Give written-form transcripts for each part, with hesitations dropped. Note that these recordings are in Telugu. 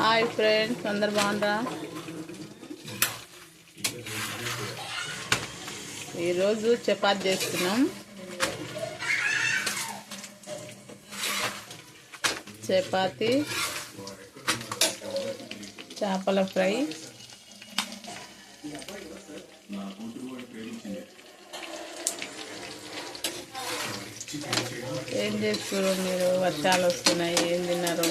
హాయ్ ఫ్రెండ్స్, అందరు బాగుంటారా? ఈరోజు చపాతీ చేస్తున్నాం. చపాతీ, చేపల ఫ్రై, ఏం చేస్తున్నారు మీరు? వర్షాలు వస్తున్నాయి, ఏం తిన్నారు?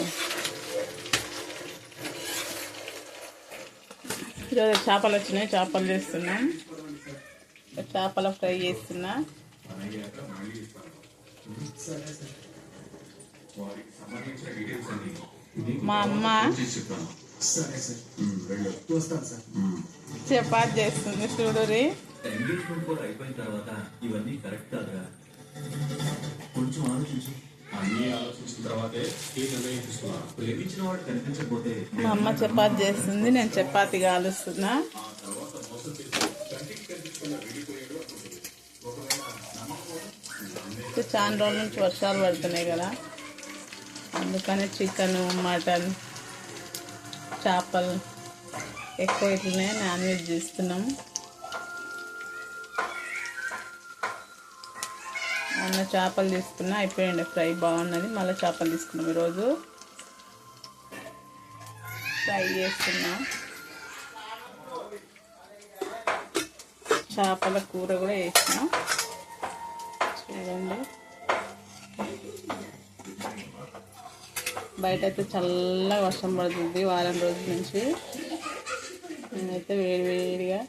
ఈరోజు చేపలు వచ్చినాయి, చేపలు చేస్తున్నాం. చేపల ఫ్రై చేస్తున్నా. మా అమ్మ చపాతీ చేస్తుంది, చూడురి. అయిపోయిన తర్వాత ఇవన్నీ కరెక్ట్ కాదురా, కొంచెం ఆలోచించు. అన్ని ఆలోచించిన తర్వాతే ప్రేమించిన వాడు కనిపించకపోతే. మా అమ్మ చపాతీ చేస్తుంది, నేను చపాతీ కాలుస్తున్నా. చాలా రోజుల నుంచి వర్షాలు పడుతున్నాయి కదా, అందుకని చికెన్, మటన్, చేపలు ఎక్కువ ఇట్లనే నాన్ వెజ్ చేస్తున్నాం. అన్న చేపలు తీసుకున్నా, అయిపోయింది ఫ్రై, బాగున్నది. మళ్ళీ చేపలు తీసుకున్నాం. ఈరోజు ఫ్రై చేస్తున్నా. చేపల కూర కూడా వేసినాం, చూడండి. బయట అయితే చల్లగా వర్షం పడుతుంది వారం రోజుల నుంచి. నేనైతే వేడివేడిగా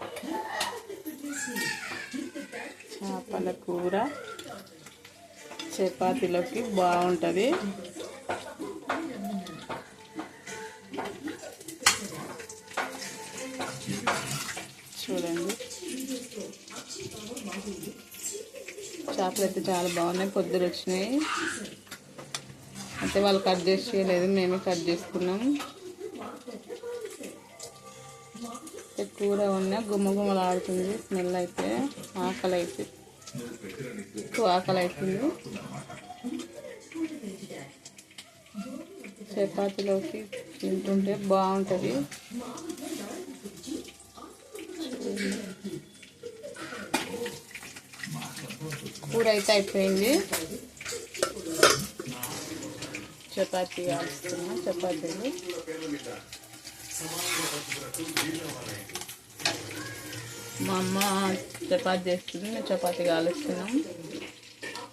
చేపల కూర చపాతీలోకి బాగుంటుంది. చూడండి, చేపలు అయితే చాలా బాగున్నాయి, పొద్దున వచ్చినాయి. అయితే వాళ్ళు కట్ చేసి చేయలేదు, మేమే కట్ చేసుకున్నాం. కూర ఉన్నా గుమ్మగుమ్మలాడుతుంది, స్మెల్ అయితే ఆకలి అయితే ఎక్కువ ఆకలి అవుతుంది. చపాతీలోకి తింటుంటే బాగుంటుంది. కూర అయితే అయిపోయింది. చపాతీ కాలుస్తున్నా. చపాతీలు మా అమ్మ చపాతీ చేస్తుంది, మేము చపాతీ కాలుస్తున్నాం.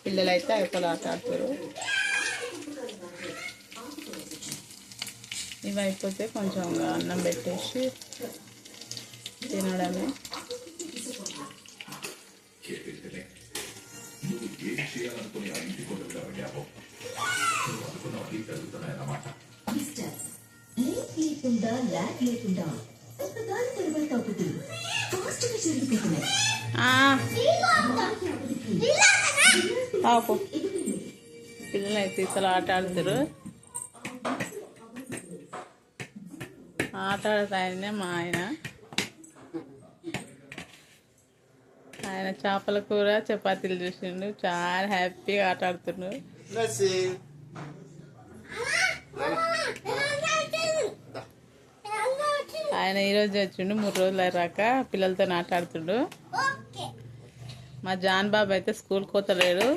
పిల్లలు అయితే అయిపోయి ఆట ఆడుతారు. ఇవి అయిపోతే కొంచెం అన్నం పెట్టేసి తినడమే. పిల్లలు అయితే ఇసలు ఆట ఆడుతారు. ఆట ఆడతాయనే మా ఆయన చేపల కూర చపాతీలు చూసిండు, చాలా హ్యాపీగా ఆట ఆడుతుండ్రు. ఆయన ఈరోజు వచ్చిండు, 3 రోజులు అయ్యాక పిల్లలతో ఆట ఆడుతుండు. మా జాన్ బాబు అయితే స్కూల్కి పోతలేడు.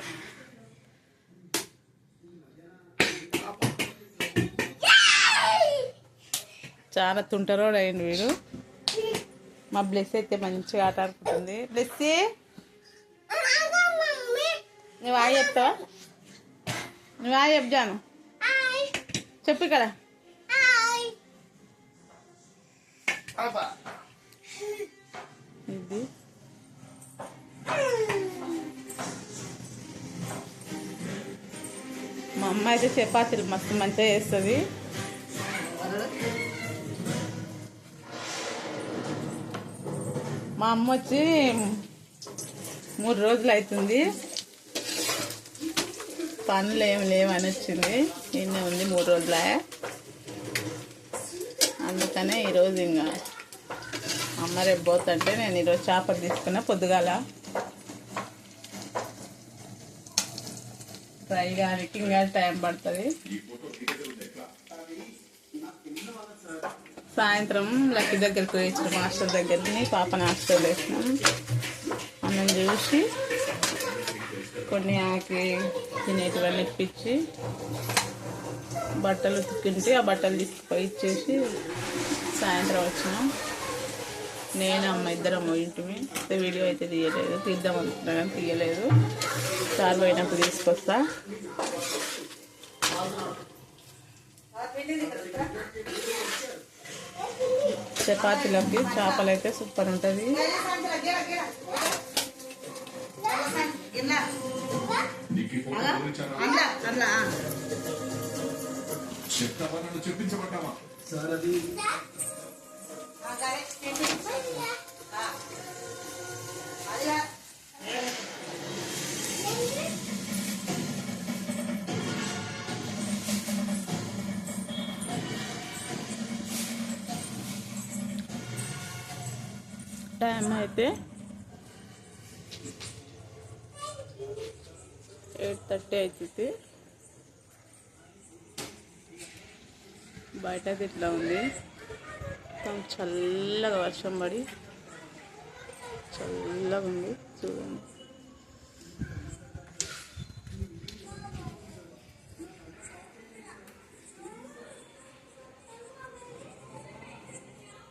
చాలా తుంటరోడు అయిండు వీడు. మా బ్లెస్ అయితే మంచిగా ఆట ఆడుకుంటుంది. బ్లెస్సీ, నువ్వు ఆయి చెప్తావా? నువ్వు ఆయి చెప్తాను, చెప్పు ఇక్కడ. ఇది మా అమ్మ అయితే చపాతీలు మస్తు మంచిగా చేస్తుంది. మా అమ్మ వచ్చి 3 రోజులు అవుతుంది, పనులు ఏమి లేవని వచ్చింది. నిన్నే ఉంది 3 రోజులే. అందుకనే ఈరోజు ఇంకా అమ్మ రేపు పోతుంటే నేను ఈరోజు చేపలు తీసుకున్నా పొద్దుగాల. ఫ్రై కానీ ఇంకా టైం పడుతుంది. సాయంత్రం లక్కీ దగ్గరికి వేసిన మాస్టర్ దగ్గరికి పాపని హాస్టల్ వేసినాం. అన్నం చూసి కొన్ని ఆకి తినేటివన్నీ ఇప్పించి బట్టలు ఉతికింటే ఆ బట్టలు తీసుకుపోయి ఇచ్చేసి సాయంత్రం వచ్చినాం. నేను అమ్మ ఇద్దరం ఇంటిమి. వీడియో అయితే తీయలేదు, తీద్దాం అనుకున్నా కానీ తీయలేదు. సార్ పోయినప్పుడు తీసుకొస్తా. చపాతీలకి చేపలు అయితే సూపర్ ఉంటుంది. చెప్పించబడ్డామా సార్? అది టైం అయితే 8:30 అవుతుంది. బయట అయితే ఇట్లా ఉంది, మొత్తం చల్లగా వర్షం పడి చల్లగా ఉంది. చూడండి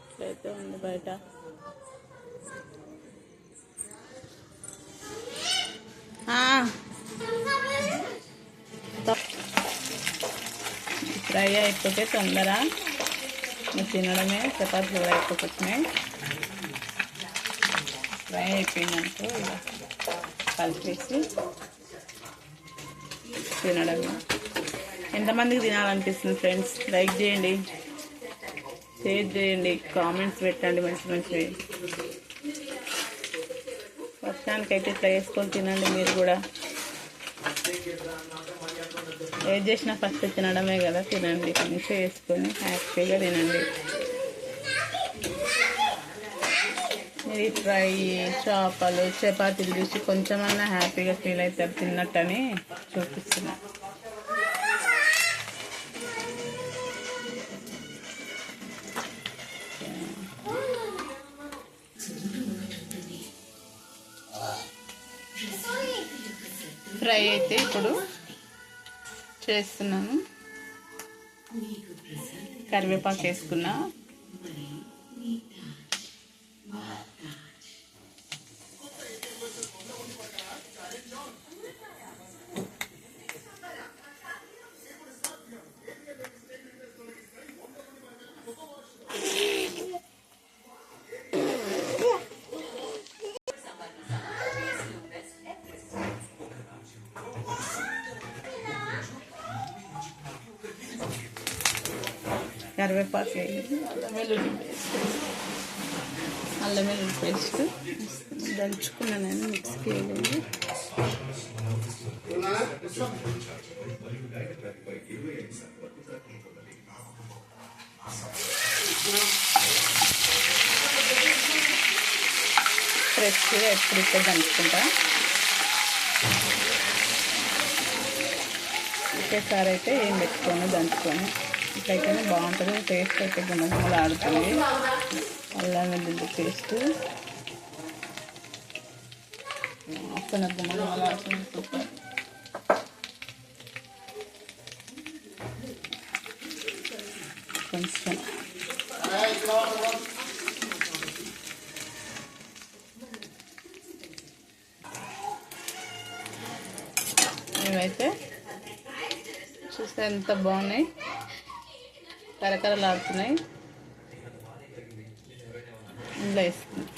ఇట్లయితే ఉంది బయట. ఫ్రై అయిపోతే తొందర తినడమే. చపాతీలు కూడా అయిపోతున్నాయి. ఫ్రై అయిపోయిందనుకో ఇలా కలిపేసి తినడమే. ఎంతమందికి తినాలనిపిస్తుంది ఫ్రెండ్స్? లైక్ చేయండి, షేర్ చేయండి, కామెంట్స్ పెట్టండి మంచి మంచివి. వర్షానికైతే ఇట్లా వేసుకొని తినండి మీరు కూడా. ఏది చేసినా ఫస్ట్ తినడమే కదా, తినండి. మంచిగా వేసుకొని హ్యాపీగా తినండి. ఇది ఫ్రై చేపలు చపాతీలు చూసి కొంచెమన్నా హ్యాపీగా ఫీల్ అవుతారు తిన్నట్టని చూపిస్తున్నా. ఫ్రై అయితే ఇప్పుడు చేస్తున్నాను. కరివేపాకు వేసుకున్నా. కరివేపాకు అల్లం వెల్లుల్లి పేస్ట్ దంచుకున్నాను నేను, మిక్స్కి వేయలేదు. ఫ్రెష్గా ఎప్పుడు దంచుకుంటా. ఒకేసారి అయితే ఏం పెట్టుకొని దంచుకొని ఇట్లయితేనే బాగుంటుంది. టేస్ట్ అయితే గుమ్మగుమ్మలు ఆడుతుంది. అల్లం వెల్లుల్లి పేస్ట్ అసలు గుమ్మగుమ్మలు ఆడుతుంది. సూపర్. కొంచెం ఇవైతే చూస్తే ఎంత బాగున్నాయి, కరకరలాడుతున్నాయి. ఇందులో వేసుకున్నాం.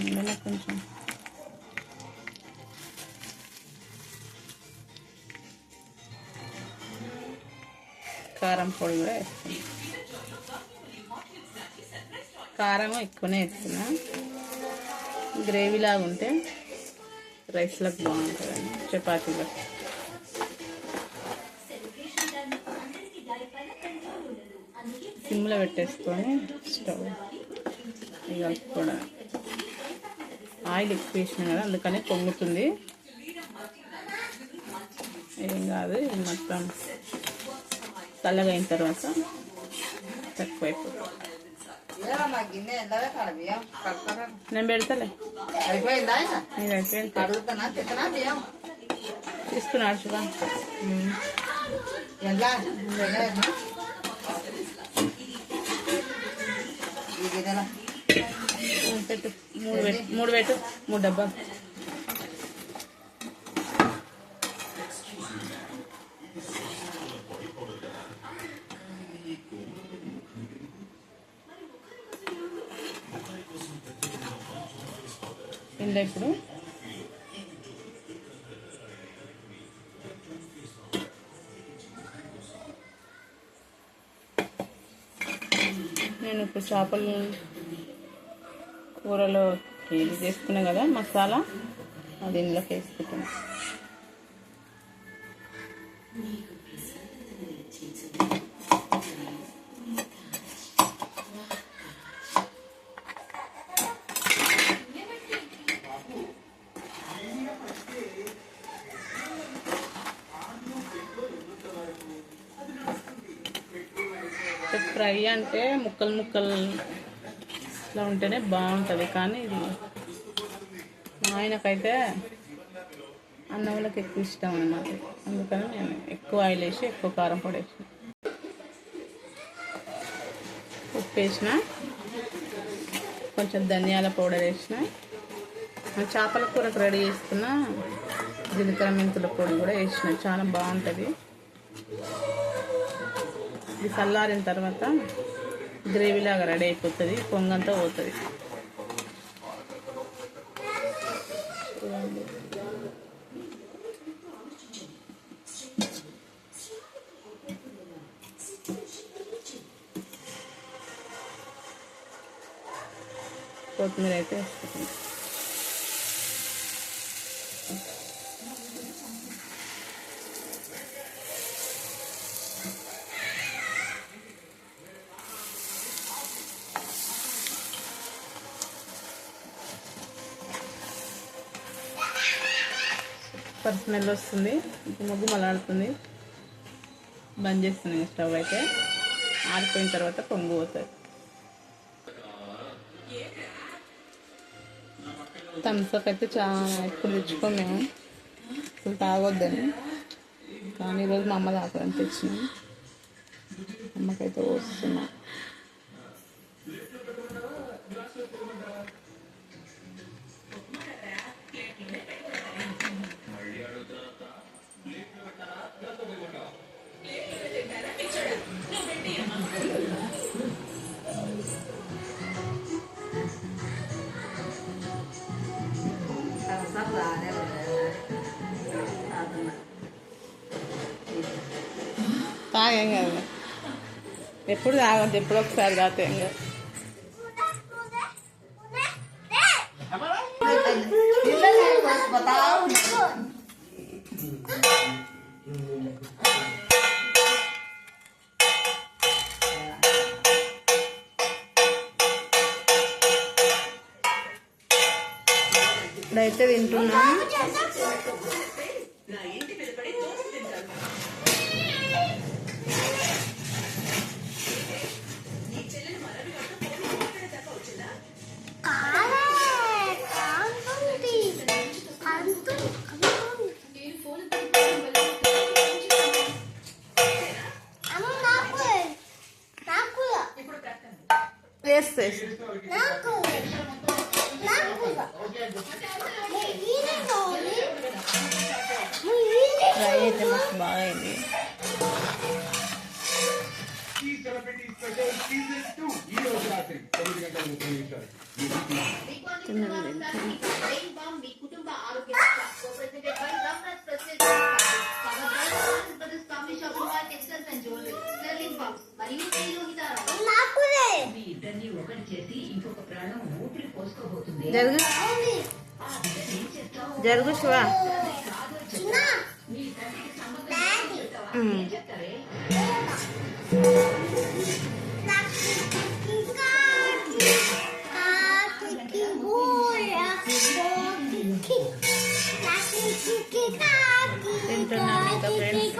ఇందులో కొంచెం కారం పొడి కూడా వేస్తున్నాం. కారం ఎక్కువనే వేస్తున్నా. గ్రేవీ లాగా ఉంటే రైస్లకు బాగుంటుందండి, చపాతీలకు. సిమ్లో పెట్టేసుకొని స్టవ్ ఇక కూడా ఆయిల్ ఎక్కువ వేసినాం కదా అందుకని పొంగుతుంది. ఏం కాదు, ఇది మొత్తం చల్లగా అయిన తర్వాత తక్కువైపోతుంది. నేను పెడతలే, నేను అయిపోయింది తీసుకున్నాడు చూడ. పెట్టు, మూడు పెట్టు, 3 డబ్బాలు. ఇందులో ఇప్పుడు నేను ఇప్పుడు చేపల కూరలో ఇది చేసుకున్నాను కదా మసాలా, అది ఇందులోకి వేసుకుంటాను. ఫ్రై అంటే ముక్కలు ముక్కలు ఇట్లా ఉంటేనే బాగుంటుంది, కానీ ఇది మా ఆయనకైతే అన్నంలోకి ఎక్కువ ఇష్టం అన్నమాట. అందుకని నేను ఎక్కువ ఆయిల్ వేసి ఎక్కువ కారం పొడి వేసిన, ఉప్పు వేసిన, కొంచెం ధనియాల పౌడర్ వేసిన, చేపల కూరకు రెడీ చేసుకున్న జీలకర్ర మెంతుల పొడి కూడా వేసిన. చాలా బాగుంటుంది. ఇది చల్లారిన తర్వాత గ్రేవీలాగా రెడీ అయిపోతుంది, పొంగంతా పోతుంది. కొత్తిమీర అయితే వేసుకుంటుంది. స్మెల్ వస్తుంది, ముగ్గు మలాడుతుంది. బంద్ చేస్తుంది స్టవ్. అయితే ఆరిపోయిన తర్వాత పొంగు పోతుంది. థమ్స్అప్ అయితే చాలా ఎప్పుడు తెచ్చుకోం మేము, ఇప్పుడు తాగొద్దని, కానీ ఈరోజు మా అమ్మ తాగని తెచ్చినాం. అమ్మకైతే పోస్తున్నాం. తాగేం కదా, ఎప్పుడు తాగద్దు, ఎప్పుడు ఒకసారి తాగితే ఏం కాదు. ఇప్పుడైతే తింటున్నాను. వేస్తే ఫ్రై అయితే మస్తు బాగా అయింది. జరుగు శివ. ఇంకా ఫ్రెండ్స్